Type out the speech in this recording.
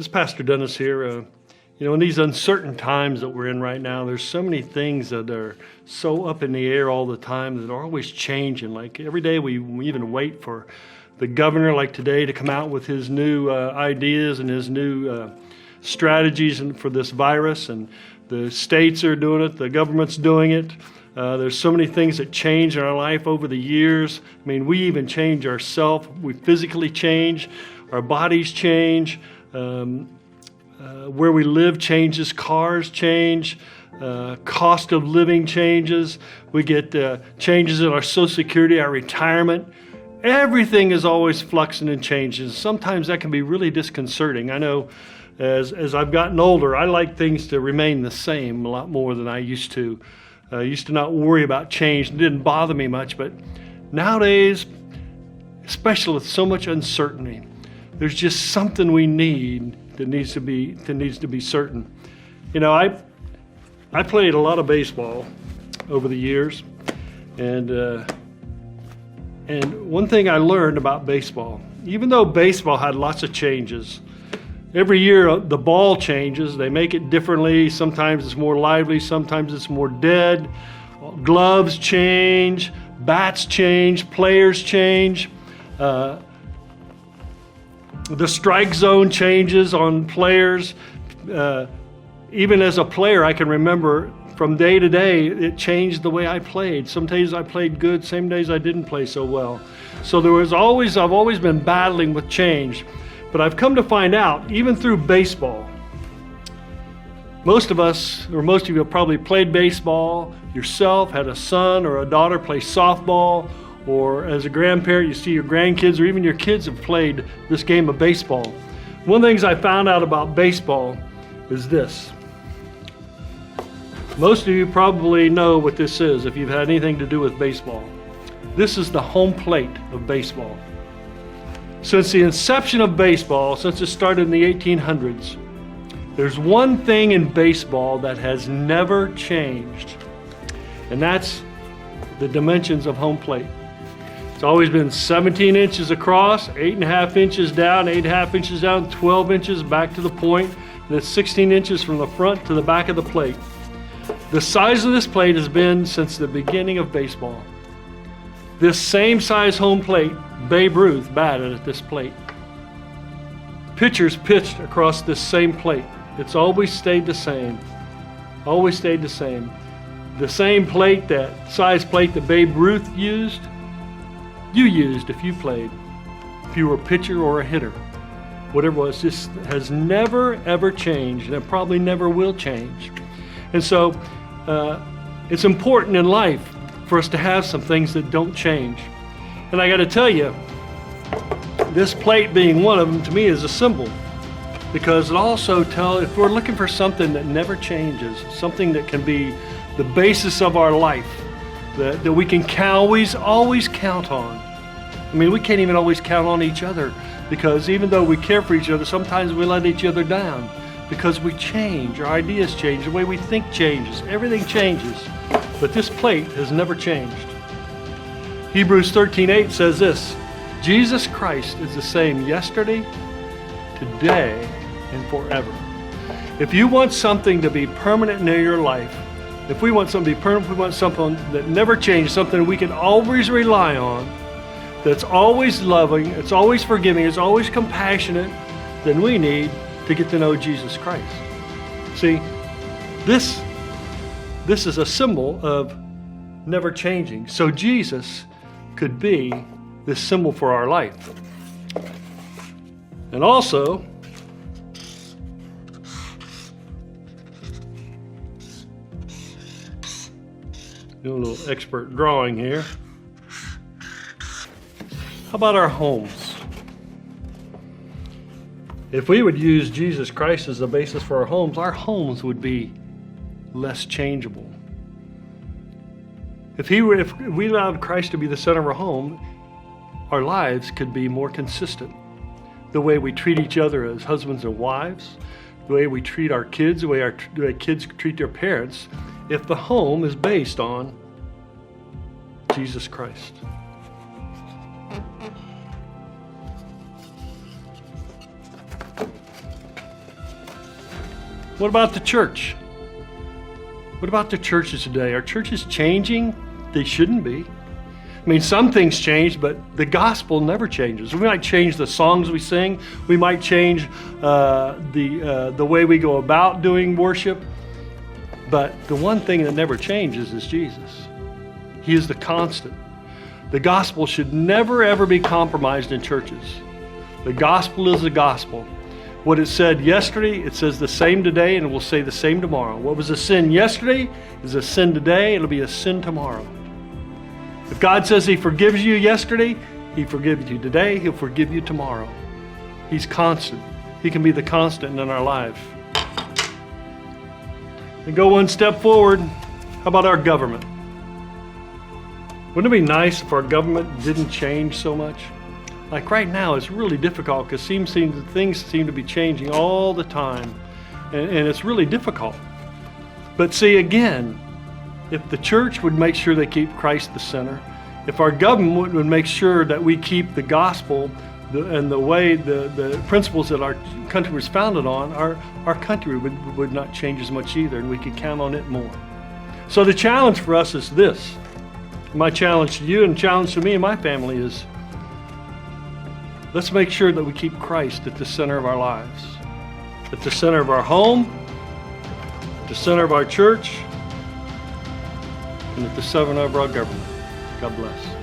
This Pastor Dennis here. In these uncertain times that we're in right now, there's so many things that are so up in the air all the time that are always changing. Like every day we even wait for the governor, like today, to come out with his new ideas and his new strategies for this virus. And the states are doing it, the government's doing it. There's so many things that change in our life over the years. I mean, we even change ourselves. We physically change. Our bodies change. Where we live changes. Cars change. Cost of living changes. We get changes in our Social Security, our retirement. Everything is always fluxing and changing. Sometimes that can be really disconcerting. I know as I've gotten older, I like things to remain the same a lot more than I used to. I used to not worry about change. It didn't bother me much, but nowadays, especially with so much uncertainty, there's just something we need that needs to be certain. I played a lot of baseball over the years, and one thing I learned about baseball, even though baseball had lots of changes, every year the ball changes. They make it differently. Sometimes it's more lively. Sometimes it's more dead. Gloves change. Bats change. Players change. The strike zone changes on players. Even as a player, I can remember from day to day, it changed the way I played. Some days I played good. Some days I didn't play so well. So I've always been battling with change. But I've come to find out, even through baseball, most of us, or most of you have probably played baseball yourself, had a son or a daughter play softball, or as a grandparent, you see your grandkids or even your kids have played this game of baseball. One of the things I found out about baseball is this. Most of you probably know what this is if you've had anything to do with baseball. This is the home plate of baseball. Since the inception of baseball, since it started in the 1800s, there's one thing in baseball that has never changed, and that's the dimensions of home plate. It's always been 17 inches across, 8.5 inches down, 8.5 inches down, 12 inches back to the point, and it's 16 inches from the front to the back of the plate. The size of this plate has been since the beginning of baseball. This same size home plate, Babe Ruth batted at this plate. Pitchers pitched across this same plate. It's always stayed the same. Always stayed the same. The same plate, that size plate that Babe Ruth used, you used if you played. If you were a pitcher or a hitter. Whatever it was, this has never ever changed, and it probably never will change. And so it's important in life for us to have some things that don't change. And I got to tell you, this plate being one of them to me is a symbol, because it also if we're looking for something that never changes, something that can be the basis of our life, that we can always count on. I mean, we can't even always count on each other, because even though we care for each other, sometimes we let each other down because we change, our ideas change, the way we think changes, everything changes. But this plate has never changed. Hebrews 13:8 says this, Jesus Christ is the same yesterday, today, and forever. If you want something to be permanent in your life, if we want something to be permanent, we want something that never changes, something we can always rely on, that's always loving, it's always forgiving, it's always compassionate, then we need to get to know Jesus Christ. See, this is a symbol of never changing. So Jesus could be this symbol for our life. And also, doing a little expert drawing here. How about our homes? If we would use Jesus Christ as the basis for our homes would be less changeable. If we allowed Christ to be the center of our home, our lives could be more consistent. The way we treat each other as husbands and wives, the way we treat our kids, the way kids treat their parents, if the home is based on Jesus Christ. What about the church? What about the churches today? Are churches changing? They shouldn't be. I mean, some things change, but the gospel never changes. We might change the songs we sing. We might change the way we go about doing worship. But the one thing that never changes is Jesus. He is the constant. The gospel should never, ever be compromised in churches. The gospel is the gospel. What it said yesterday, it says the same today, and it will say the same tomorrow. What was a sin yesterday is a sin today. It'll be a sin tomorrow. If God says He forgives you yesterday, He forgives you today. He'll forgive you tomorrow. He's constant. He can be the constant in our life. And go one step forward. How about our government? Wouldn't it be nice if our government didn't change so much? Like right now, it's really difficult because things seem to be changing all the time. And it's really difficult. But see, again, if the church would make sure they keep Christ the center, if our government would make sure that we keep the gospel and the way, the principles that our country was founded on, our country would not change as much either, and we could count on it more. So the challenge for us is this. My challenge to you and challenge to me and my family is, let's make sure that we keep Christ at the center of our lives, at the center of our home, at the center of our church, and at the center of our government. God bless.